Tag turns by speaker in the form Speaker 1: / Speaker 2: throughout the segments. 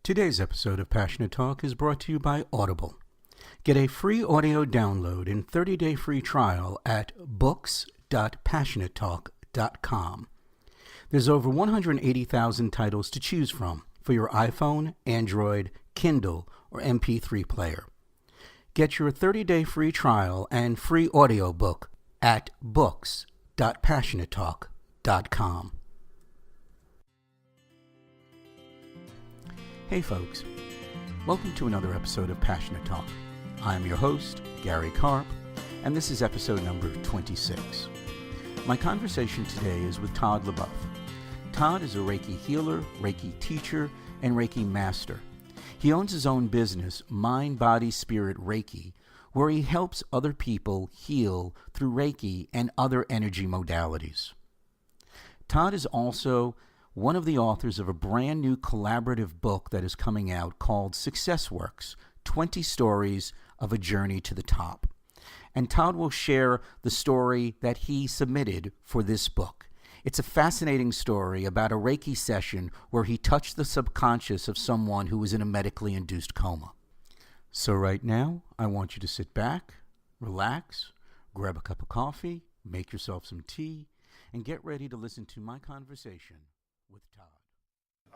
Speaker 1: Today's episode of Passionate Talk is brought to you by Audible. Get a free audio download and 30-day free trial at books.passionatetalk.com. There's over 180,000 titles to choose from for your iPhone, Android, Kindle, or MP3 player. Get your 30-day free trial and free audiobook at books.passionatetalk.com. Hey folks, welcome to another episode of Passionate Talk. I'm your host, Gary Karp, and this is episode number 26. My conversation today is with Todd LeBouf. Todd is a Reiki healer, Reiki teacher, and Reiki master. He owns his own business, Mind, Body, Spirit Reiki, where he helps other people heal through Reiki and other energy modalities. Todd is also one of the authors of a brand new collaborative book that is coming out called Success Works, 20 Stories of a Journey to the Top. And Todd will share the story that he submitted for this book. It's a fascinating story about a Reiki session where he touched the subconscious of someone who was in a medically induced coma. So right now, I want you to sit back, relax, grab a cup of coffee, make yourself some tea, and get ready to listen to my conversation with Todd.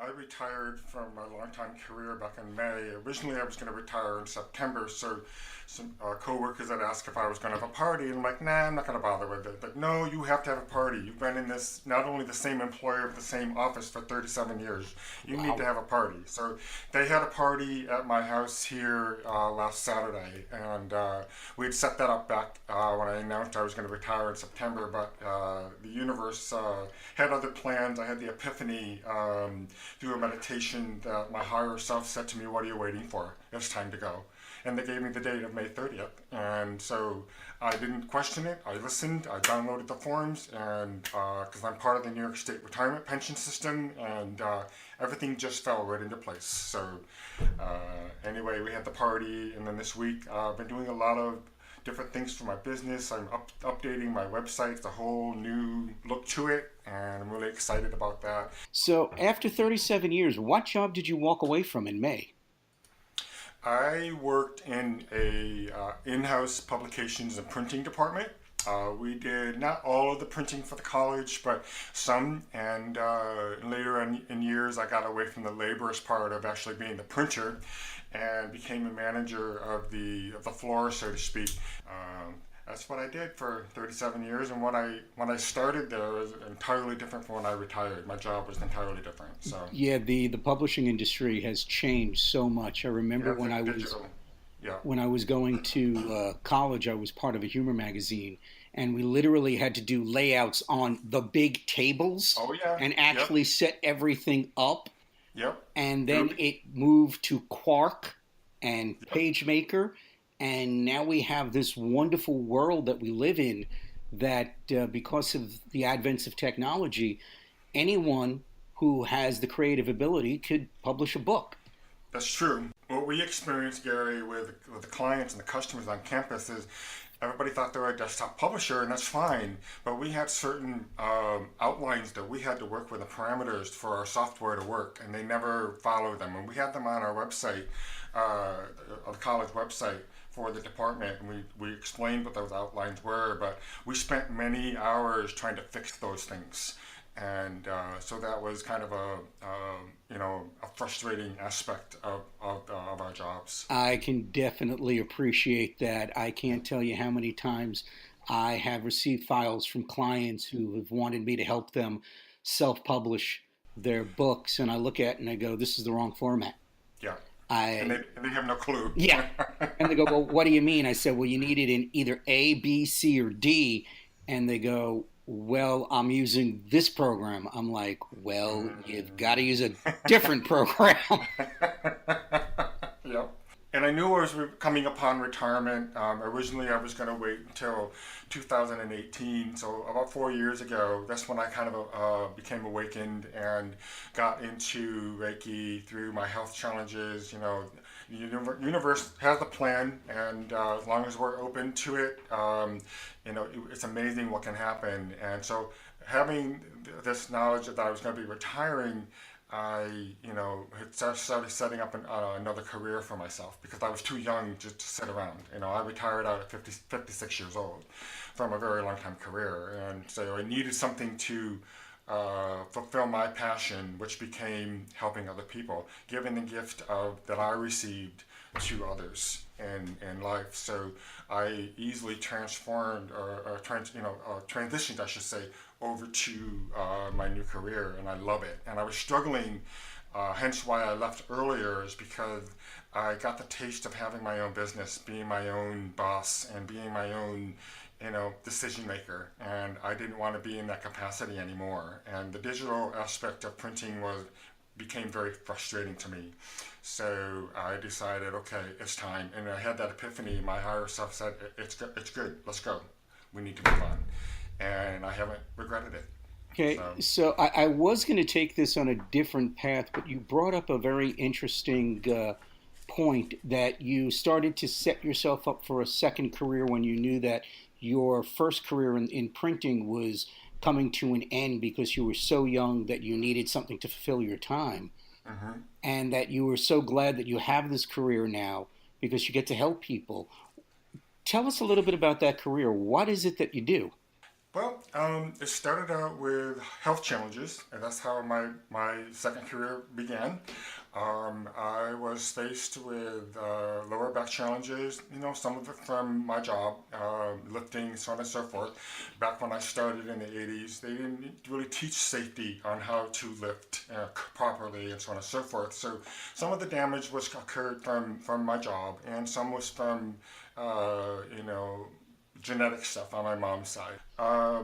Speaker 2: I retired from my longtime career back in May. Originally, I was going to retire in September, so some co-workers had asked if I was going to have a party, and I'm like, nah, I'm not going to bother with it. But no, you have to have a party. You've been in this, not only the same employer, but the same office for 37 years. You need to have a party. So they had a party at my house here last Saturday, and we had set that up back when I announced I was going to retire in September, but the universe had other plans. I had the epiphany through a meditation that my higher self said to me, what are you waiting for? It's time to go. And they gave me the date of May 30th. And so I didn't question it. I listened. I downloaded the forms, and because I'm part of the New York State retirement pension system, and everything just fell right into place. So anyway, we had the party, and then this week I've been doing a lot of different things for my business. I'm updating my website. It's a whole new look to it, and I'm really excited about that.
Speaker 1: So after 37 years, what job did you walk away from in May?
Speaker 2: I worked in a in-house publications and printing department. We did not all of the printing for the college, but some, and later in years I got away from the laborious part of actually being the printer and became a manager of the floor, so to speak. That's what I did for 37 years, and when I started there was entirely different from when I retired. My job was entirely different. So
Speaker 1: yeah, the publishing industry has changed so much. I remember when I was going to college, I was part of a humor magazine, and we literally had to do layouts on the big tables and actually set everything up.
Speaker 2: Yep.
Speaker 1: And then it moved to Quark and PageMaker. And now we have this wonderful world that we live in that because of the advent of technology, anyone who has the creative ability could publish a book.
Speaker 2: That's true. What we experienced, Gary, with the clients and the customers on campus is everybody thought they were a desktop publisher, and that's fine. But we had certain outlines that we had to work with, the parameters for our software to work, and they never followed them. And we had them on our website, the college website, for the department, and we explained what those outlines were, but we spent many hours trying to fix those things. And so that was kind of a frustrating aspect of our jobs.
Speaker 1: I can definitely appreciate that. I can't tell you how many times I have received files from clients who have wanted me to help them self-publish their books, and I look at it and I go, this is the wrong format.
Speaker 2: Yeah. And they have no clue.
Speaker 1: Yeah. And they go, well, what do you mean? I said, well, you need it in either A, B, C, or D. And they go, well, I'm using this program. I'm like, well, you've got to use a different program.
Speaker 2: Yep. And I knew I was coming upon retirement. Originally, I was going to wait until 2018. So about 4 years ago, that's when I kind of became awakened and got into Reiki through my health challenges. You know, the universe has a plan, and as long as we're open to it, it's amazing what can happen. And so having this knowledge that I was going to be retiring, I, had started setting up another career for myself because I was too young just to sit around. I retired out at 56 years old from a very long time career. And so I needed something to fulfill my passion, which became helping other people, giving the gift that I received to others in life. So I easily transformed transitioned, I should say, over to my new career, and I love it. And I was struggling, hence why I left earlier, is because I got the taste of having my own business, being my own boss, and being my own decision maker, and I didn't want to be in that capacity anymore. And the digital aspect of printing became very frustrating to me. So I decided, okay, it's time. And I had that epiphany. My higher self said, it's good. Let's go. We need to move on. And I haven't regretted it.
Speaker 1: Okay, so I was going to take this on a different path, but you brought up a very interesting point that you started to set yourself up for a second career when you knew that your first career in printing was coming to an end because you were so young that you needed something to fulfill your time, and that you were so glad that you have this career now because you get to help people. Tell us a little bit about that career. What is it that you do?
Speaker 2: Well, it started out with health challenges, and that's how my second career began. I was faced with lower back challenges, some of it from my job, lifting, so on and so forth. Back when I started in the 80s, they didn't really teach safety on how to lift properly and so on and so forth. So some of the damage was occurred from my job, and some was from, genetic stuff on my mom's side.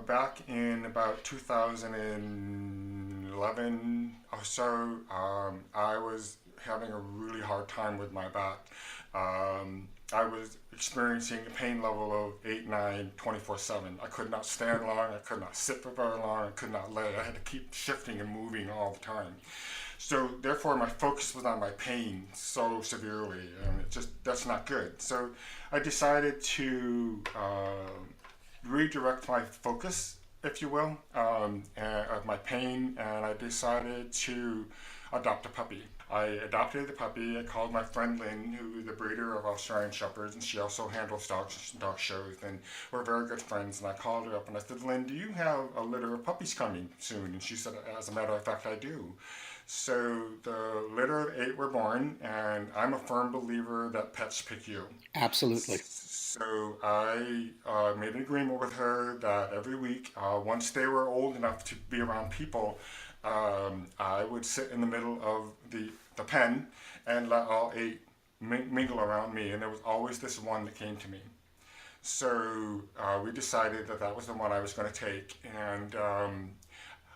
Speaker 2: Back in about 2011 or so, I was having a really hard time with my back. I was experiencing a pain level of 8, 9, 24/7. I could not stand long, I could not sit for very long, I could not lay. I had to keep shifting and moving all the time. So therefore, my focus was on my pain so severely, and that's not good. So I decided to redirect my focus, if you will, of my pain, and I decided to adopt a puppy. I adopted the puppy. I called my friend Lynn, who is the breeder of Australian Shepherds, and she also handles dog shows, and we're very good friends. And I called her up and I said, Lynn, do you have a litter of puppies coming soon? And she said, as a matter of fact, I do. So the litter of 8 were born, and I'm a firm believer that pets pick you.
Speaker 1: Absolutely.
Speaker 2: So I made an agreement with her that every week, once they were old enough to be around people, I would sit in the middle of the pen and let all 8 mingle around me, and there was always this one that came to me. So we decided that was the one I was going to take, and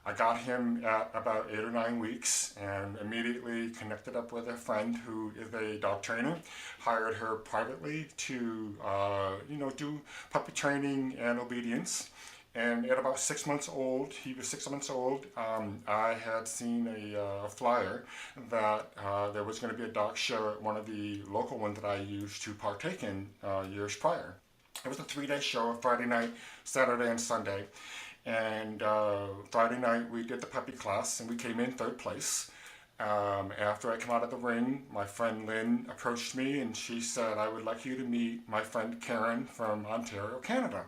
Speaker 2: I got him at about 8 or 9 weeks and immediately connected up with a friend who is a dog trainer, hired her privately to, do puppy training and obedience. And at about 6 months old, he was 6 months old, I had seen a flyer that there was going to be a dog show at one of the local ones that I used to partake in years prior. It was a 3-day show, Friday night, Saturday, and Sunday. And Friday night we did the puppy class, and we came in 3rd place. After I came out of the ring, my friend Lynn approached me, and she said, I would like you to meet my friend Karen from Ontario, Canada.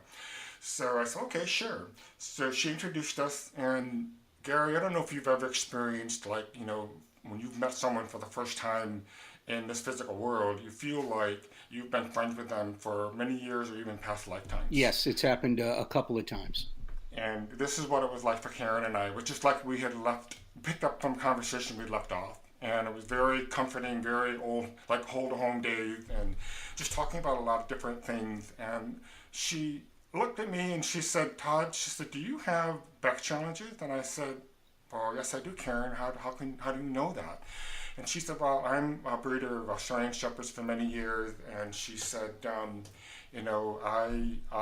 Speaker 2: So I said, okay, sure. So she introduced us, and Gary, I don't know if you've ever experienced, when you've met someone for the first time in this physical world, you feel like you've been friends with them for many years or even past lifetimes.
Speaker 1: Yes, it's happened a couple of times.
Speaker 2: And this is what it was like for Karen and I. It was just like we had picked up from conversation we left off. And it was very comforting, very old, like hold a home Dave, and just talking about a lot of different things. And she looked at me and she said, Todd, she said, do you have back challenges? And I said, well, yes, I do, Karen. How do you know that? And she said, well, I'm a breeder of Australian Shepherds for many years. And she said, I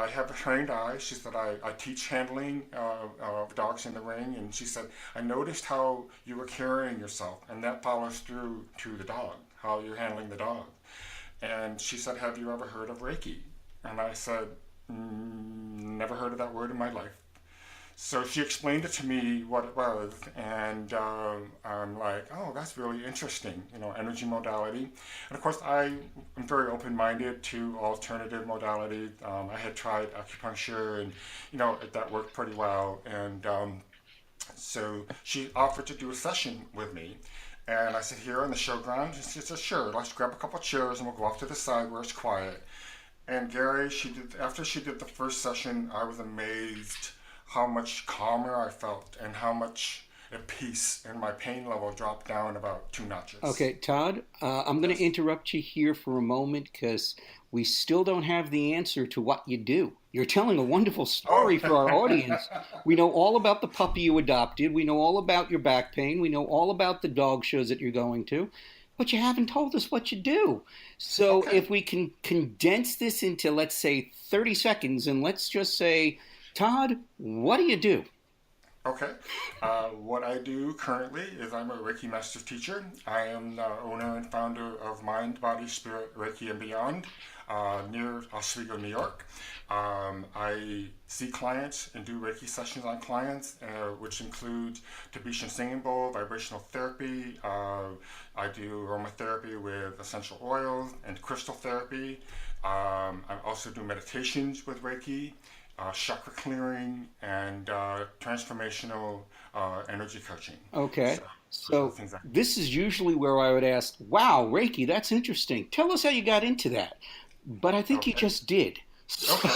Speaker 2: have a trained eye. She said, I teach handling of dogs in the ring. And she said, I noticed how you were carrying yourself, and that follows through to the dog, how you're handling the dog. And she said, have you ever heard of Reiki? And I said, never heard of that word in my life. So she explained it to me what it was, and I'm like, oh, that's really interesting, energy modality. And of course, I am very open-minded to alternative modalities. I had tried acupuncture, and that worked pretty well. And so she offered to do a session with me. And I said, here on the showground. She said, sure, let's grab a couple of chairs and we'll go off to the side where it's quiet. And Gary, after she did the first session, I was amazed how much calmer I felt and how much at peace, and my pain level dropped down about 2 notches.
Speaker 1: Okay, Todd, I'm going to
Speaker 2: Yes.
Speaker 1: interrupt you here for a moment because we still don't have the answer to what you do. You're telling a wonderful
Speaker 2: Oh,
Speaker 1: story for our audience. We know all about the puppy you adopted. We know all about your back pain. We know all about the dog shows that you're going to, but you haven't told us what you do. So
Speaker 2: okay.
Speaker 1: if we can condense this into, let's say, 30 seconds, and let's just say, Todd, what do you do?
Speaker 2: Okay. What I do currently is I'm a Reiki master teacher. I am the owner and founder of Mind, Body, Spirit, Reiki, and Beyond near Oswego, New York. I see clients and do Reiki sessions on clients, which include Tibetan singing bowl, vibrational therapy. I do aromatherapy with essential oils and crystal therapy. I also do meditations with Reiki, chakra clearing, and transformational energy coaching.
Speaker 1: Okay.
Speaker 2: So those are the
Speaker 1: So
Speaker 2: things I do.
Speaker 1: this is usually where I would ask, wow, Reiki, that's interesting. Tell us how you got into that. But I think you
Speaker 2: Okay.
Speaker 1: just did.
Speaker 2: Okay.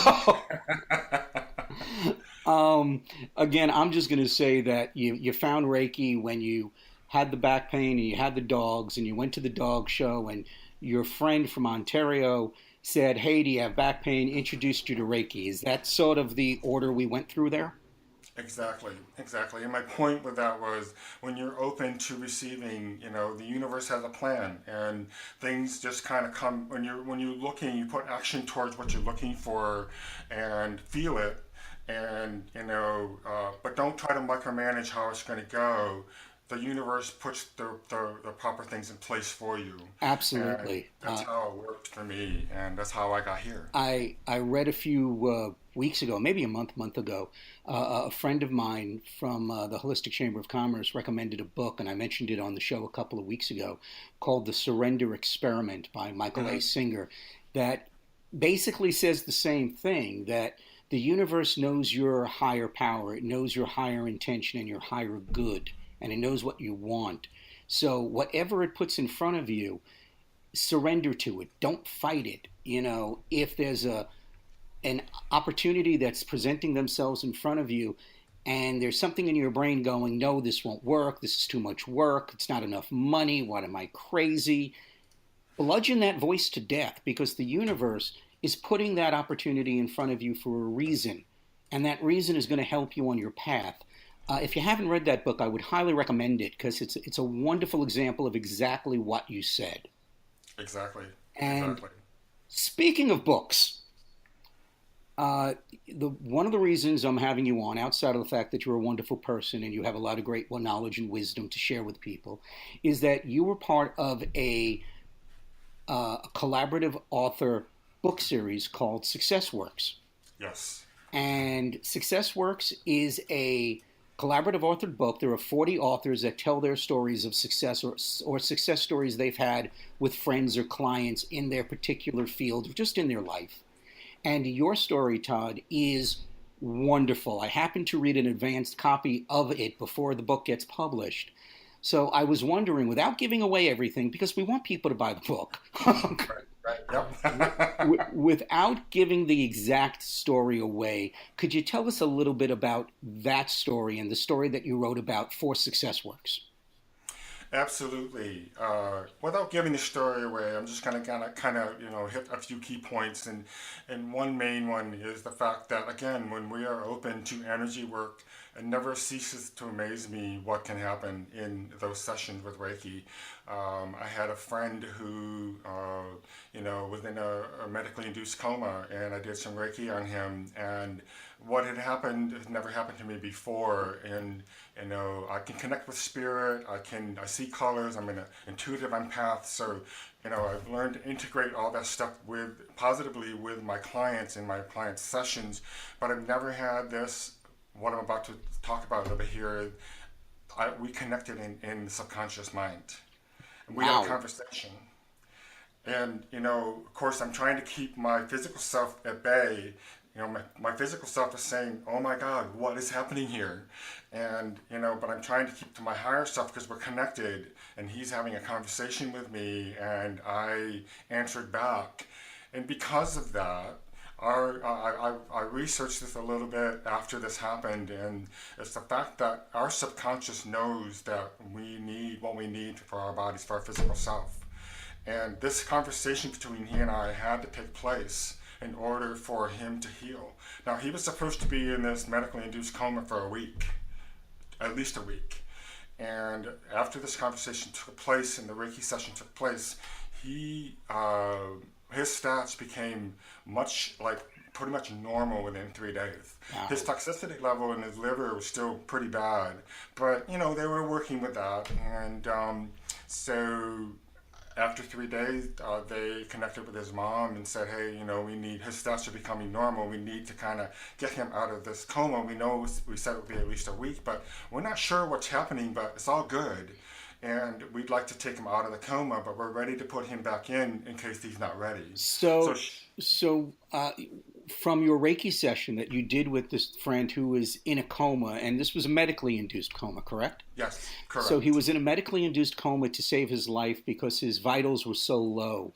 Speaker 1: So, again, I'm just going to say that you found Reiki when you had the back pain and you had the dogs and you went to the dog show and your friend from Ontario said, hey, do you have back pain? Introduced you to Reiki. Is that sort of the order we went through there?
Speaker 2: Exactly, exactly. And my point with that was when you're open to receiving, the universe has a plan, and things just kind of come when you're looking, you put action towards what you're looking for and feel it, and but don't try to micromanage how it's going to go. The universe puts the proper things in place for you, and
Speaker 1: Absolutely.
Speaker 2: that's how it worked for me, and that's how I got here.
Speaker 1: I read a few weeks ago, maybe a month ago, a friend of mine from the Holistic Chamber of Commerce recommended a book, and I mentioned it on the show a couple of weeks ago, called The Surrender Experiment by Michael A.
Speaker 2: Hmm.
Speaker 1: Singer, that basically says the same thing, that the universe knows your higher power, it knows your higher intention and your higher good, and it knows what you want. So whatever it puts in front of you, surrender to it. Don't fight it. If there's an opportunity that's presenting themselves in front of you and there's something in your brain going, no, this won't work, this is too much work, it's not enough money, what am I, crazy? Bludgeon that voice to death, because the universe is putting that opportunity in front of you for a reason, and that reason is going to help you on your path. If you haven't read that book, I would highly recommend it because it's a wonderful example of exactly what you said.
Speaker 2: Exactly,
Speaker 1: And
Speaker 2: exactly.
Speaker 1: speaking of books, the one of the reasons I'm having you on, outside of the fact that you're a wonderful person and you have a lot of great knowledge and wisdom to share with people, is that you were part of a collaborative author book series called Success Works.
Speaker 2: Yes.
Speaker 1: And Success Works is a collaborative authored book. There are 40 authors that tell their stories of success, or success stories they've had with friends or clients in their particular field or just in their life. And your story, Todd, is wonderful. I happened to read an advanced copy of it before the book gets published. So I was wondering, without giving away everything, because we want people to buy the book,
Speaker 2: Right. Right. Yep.
Speaker 1: without giving the exact story away, could you tell us a little bit about that story and the story that you wrote about for Success Works?
Speaker 2: Absolutely. Without giving the story away, I'm just gonna kind of hit a few key points, and one main one is the fact that again, when we are open to energy work, it never ceases to amaze me what can happen in those sessions with Reiki. I had a friend who, was in a medically induced coma, and I did some Reiki on him, and what had happened had never happened to me before, and I can connect with spirit. I see colors. I'm an intuitive empath, so I've learned to integrate all that stuff with positively with my clients in my client sessions, but I've never had this what I'm about to talk about over here, we connected in the subconscious mind. And we had a
Speaker 1: Wow.
Speaker 2: conversation. And, of course, I'm trying to keep my physical self at bay. My physical self is saying, oh my God, what is happening here? And, but I'm trying to keep to my higher self because we're connected. And he's having a conversation with me, and I answered back. And because of that, I researched this a little bit after this happened, and it's the fact that our subconscious knows that we need what we need for our bodies, for our physical self. And this conversation between he and I had to take place in order for him to heal. Now, he was supposed to be in this medically induced coma for a week, at least a week. And after this conversation took place and the Reiki session took place, his stats became pretty much normal within 3 days.
Speaker 1: Wow.
Speaker 2: His toxicity level in his liver was still pretty bad, but they were working with that. And so after 3 days, they connected with his mom and said, hey, his stats are becoming normal. We need to kind of get him out of this coma. We know we said it would be at least a week, but we're not sure what's happening, but it's all good. And we'd like to take him out of the coma, but we're ready to put him back in case he's not ready.
Speaker 1: So, from your Reiki session that you did with this friend who was in a coma, and this was a medically induced coma, correct?
Speaker 2: Yes, correct.
Speaker 1: So he was in a medically induced coma to save his life because his vitals were so low.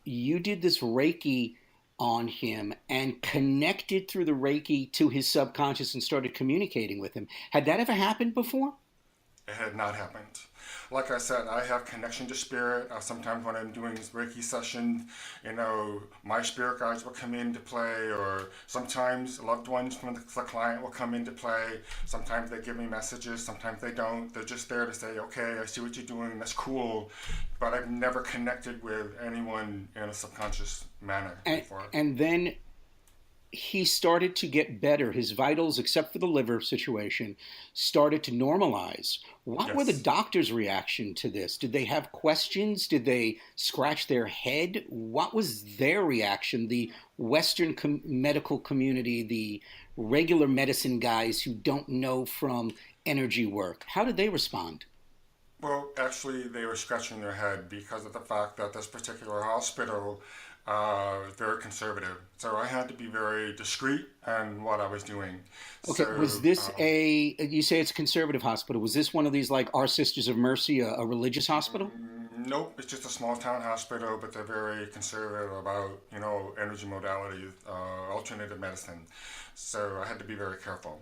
Speaker 1: You did this Reiki on him and connected through the Reiki to his subconscious and started communicating with him. Had that ever happened before?
Speaker 2: It had not happened. Like I said, I have connection to spirit. Sometimes when I'm doing Reiki sessions, my spirit guides will come into play, or sometimes loved ones from the client will come into play. Sometimes they give me messages, sometimes they don't. They're just there to say, okay, I see what you're doing, that's cool. But I've never connected with anyone in a subconscious manner before.
Speaker 1: And then he started to get better. His vitals, except for the liver situation, started to normalize. What were the doctor's reaction to this? Did they have questions? Did they scratch their head? What was their reaction? The Western medical community, the regular medicine guys who don't know from energy work, how did they respond?
Speaker 2: Well, actually, they were scratching their head because of the fact that this particular hospital very conservative. So I had to be very discreet in what I was doing.
Speaker 1: Okay,
Speaker 2: So,
Speaker 1: was this you say it's a conservative hospital. Was this one of these like Our Sisters of Mercy, a religious hospital?
Speaker 2: Nope, it's just a small town hospital, but they're very conservative about, energy modalities, alternative medicine. So I had to be very careful.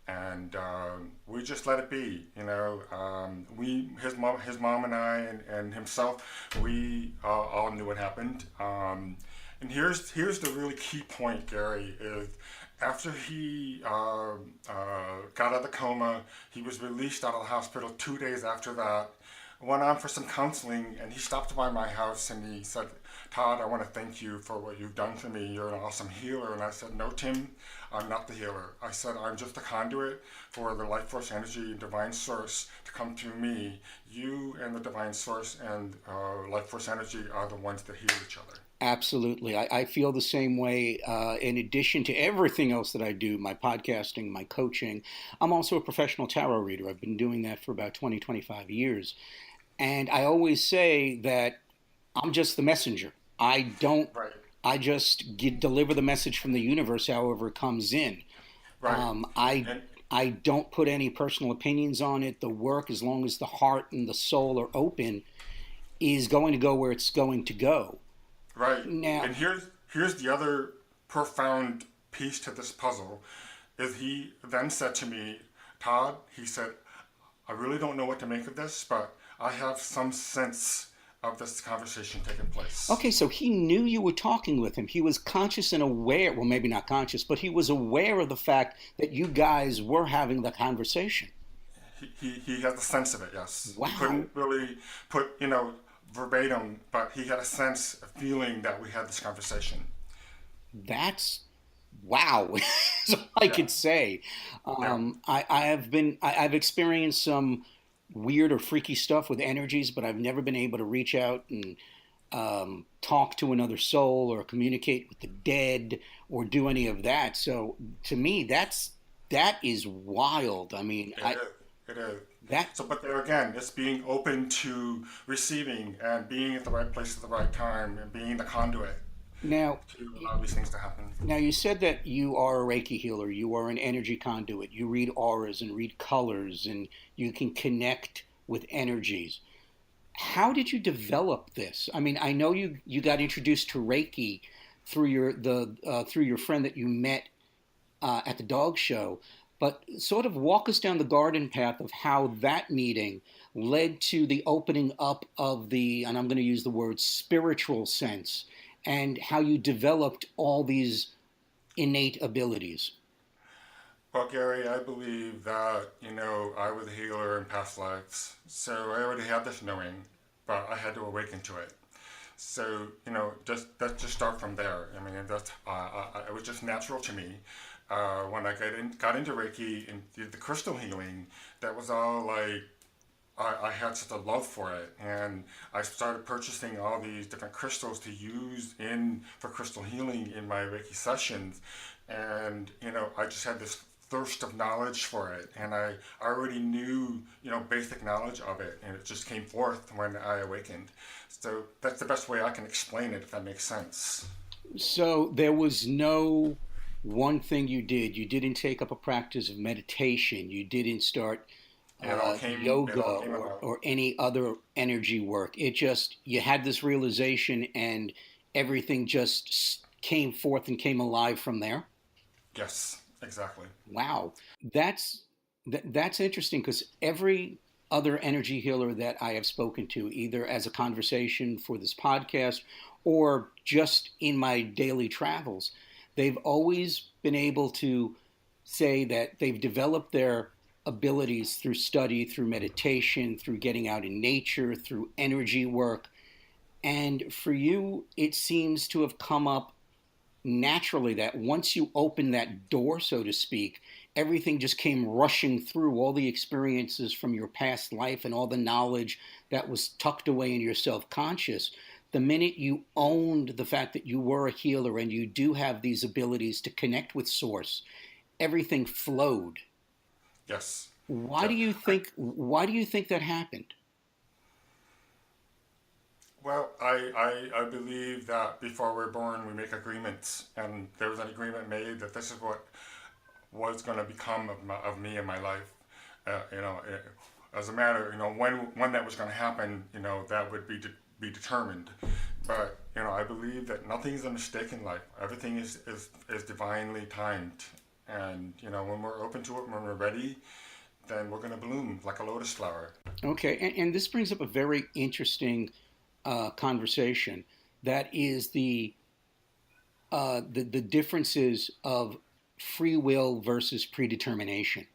Speaker 2: And we just let it be, his mom and I and himself, we all knew what happened. And here's the really key point, Gary, is after he got out of the coma, he was released out of the hospital 2 days after that, went on for some counseling, and he stopped by my house and he said, Todd, I want to thank you for what you've done for me. You're an awesome healer. And I said, no, Tim, I'm not the healer. I said, I'm just a conduit for the life force energy and divine source to come through me. You and the divine source and life force energy are the ones that heal each other.
Speaker 1: Absolutely. I feel the same way. In addition to everything else that I do, my podcasting, my coaching, I'm also a professional tarot reader. I've been doing that for about 20, 25 years. And I always say that I'm just the messenger. I don't.
Speaker 2: Right.
Speaker 1: I just deliver the message from the universe, however it comes in.
Speaker 2: Right.
Speaker 1: I don't put any personal opinions on it. The work, as long as the heart and the soul are open, is going to go where it's going to go.
Speaker 2: Right.
Speaker 1: Now,
Speaker 2: and here's the other profound piece to this puzzle, is he then said to me, Todd, he said, I really don't know what to make of this, but I have some sense of this conversation taking place.
Speaker 1: Okay, so he knew you were talking with him. He was conscious and aware, well, maybe not conscious, but he was aware of the fact that you guys were having the conversation.
Speaker 2: He had the sense of it, yes.
Speaker 1: Wow.
Speaker 2: He couldn't really put, verbatim, but he had a sense, a feeling that we had this conversation.
Speaker 1: That's wow. That's all I could say. I've experienced some weird or freaky stuff with energies, but I've never been able to reach out and talk to another soul or communicate with the dead or do any of that. So to me, that's that is wild. I mean,
Speaker 2: It is. It is.
Speaker 1: that
Speaker 2: So, but there again, it's being open to receiving and being at the right place at the right time and being the conduit
Speaker 1: now.
Speaker 2: to allow these things to happen.
Speaker 1: Now, you said that you are a Reiki healer, you are an energy conduit, you read auras and read colors, and you can connect with energies. How did you develop this? I mean, I know you got introduced to Reiki through through your friend that you met at the dog show, but sort of walk us down the garden path of how that meeting led to the opening up of the, and I'm going to use the word spiritual sense, and how you developed all these innate abilities.
Speaker 2: Well, Gary, I believe that, I was a healer in past lives. So I already had this knowing, but I had to awaken to it. So, just let's just start from there. I mean, it was just natural to me. When I got into Reiki and did the crystal healing, that was all like I had such a love for it, and I started purchasing all these different crystals to use in for crystal healing in my Reiki sessions, and I just had this thirst of knowledge for it, and I already knew basic knowledge of it, and it just came forth when I awakened. So that's the best way I can explain it, if that makes sense.
Speaker 1: So there was no one thing you did. You didn't take up a practice of meditation. You didn't start
Speaker 2: It
Speaker 1: yoga
Speaker 2: all came about.
Speaker 1: or any other energy work. It just, you had this realization and everything just came forth and came alive from there.
Speaker 2: Yes, exactly.
Speaker 1: Wow. That's that's interesting because every other energy healer that I have spoken to, either as a conversation for this podcast or just in my daily travels, they've always been able to say that they've developed their abilities through study, through meditation, through getting out in nature, through energy work. And for you, it seems to have come up naturally that once you open that door, so to speak, everything just came rushing through, all the experiences from your past life and all the knowledge that was tucked away in your self-conscious. The minute you owned the fact that you were a healer and you do have these abilities to connect with source, everything flowed.
Speaker 2: Yes.
Speaker 1: Why
Speaker 2: Yeah.
Speaker 1: do you think why do you think that happened?
Speaker 2: Well, I believe that before we're born, we make agreements, and there was an agreement made that this is what was going to become of me in my life. As a matter, when that was going to happen, that would be determined. But I believe that nothing's a mistake in life. Everything is divinely timed, and when we're open to it, when we're ready, then we're going to bloom like a lotus flower.
Speaker 1: Okay, and this brings up a very interesting conversation. That is the differences of free will versus predetermination.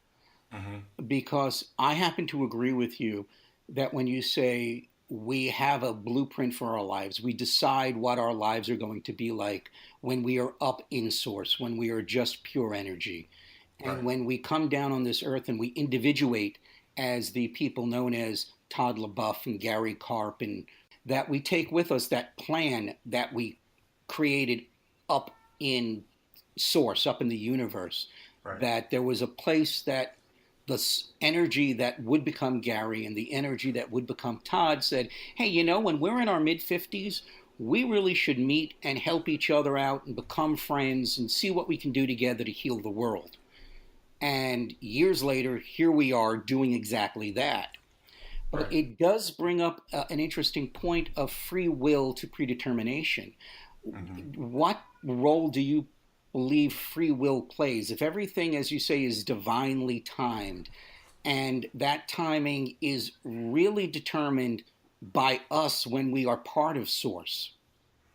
Speaker 2: Hmm.
Speaker 1: Because I happen to agree with you that when you say we have a blueprint for our lives, we decide what our lives are going to be like when we are up in source, when we are just pure energy. And
Speaker 2: Right.
Speaker 1: when we come down on this earth and we individuate as the people known as Todd LeBouf and Gary Karp, and that we take with us that plan that we created up in source, up in the universe,
Speaker 2: Right.
Speaker 1: that there was a place that the energy that would become Gary and the energy that would become Todd said, hey, when we're in our mid 50s, we really should meet and help each other out and become friends and see what we can do together to heal the world. And years later, here we are doing exactly that. But
Speaker 2: Right.
Speaker 1: it does bring up an interesting point of free will to predetermination.
Speaker 2: Hmm.
Speaker 1: What role do you believe free will plays? If everything, as you say, is divinely timed, and that timing is really determined by us when we are part of Source,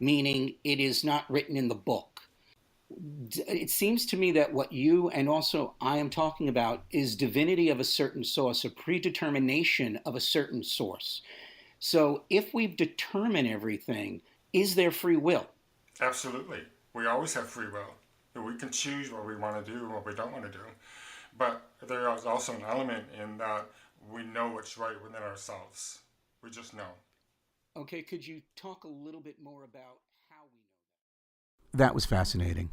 Speaker 1: meaning it is not written in the book. It seems to me that what you and also I am talking about is divinity of a certain source, a predetermination of a certain source. So if we've determined everything, is there free will?
Speaker 2: Absolutely. We always have free will. We can choose what we want to do and what we don't want to do. But there is also an element in that we know what's right within ourselves. We just know.
Speaker 1: Okay, could you talk a little bit more about how we know
Speaker 3: That was fascinating.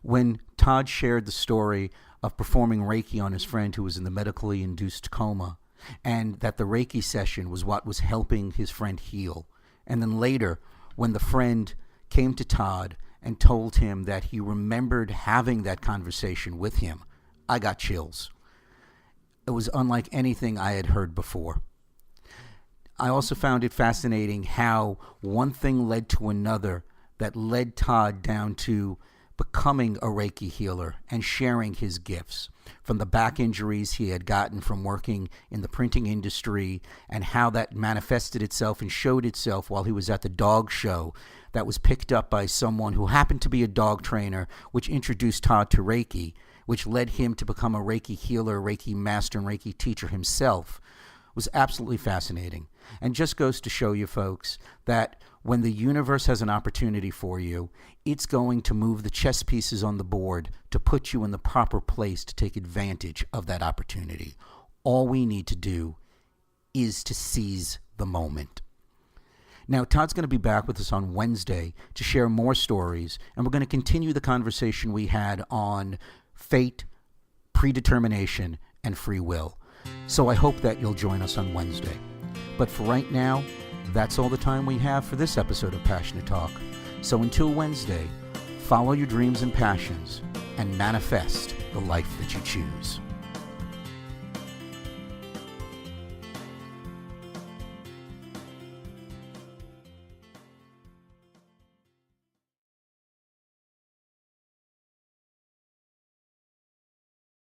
Speaker 3: When
Speaker 1: Todd shared the story of performing Reiki on his friend who was in the medically induced coma, and that the Reiki session was what was helping his friend heal. And then later, when the friend came to Todd and told him that he remembered having that conversation with him, I got chills. It was unlike anything I had heard before. I also found it fascinating how one thing led to another that led Todd down to becoming a Reiki healer and sharing his gifts, from the back injuries he had gotten from working in the printing industry and how that manifested itself and showed itself while he was at the dog show that was picked up by someone who happened to be a dog trainer, which introduced Todd to Reiki, which led him to become a Reiki healer, Reiki master, and Reiki teacher himself, was absolutely fascinating. And just goes to show you folks that when the universe has an opportunity for you, it's going to move the chess pieces on the board to put you in the proper place to take advantage of that opportunity. All we need to do is to seize the moment. Now, Todd's going to be back with us on Wednesday to share more stories, and we're going to continue the conversation we had on fate, predetermination, and free will. So I hope that you'll join us on Wednesday. But for right now, that's all the time we have for this episode of Passionate Talk. So until Wednesday, follow your dreams and passions and manifest the life that you choose.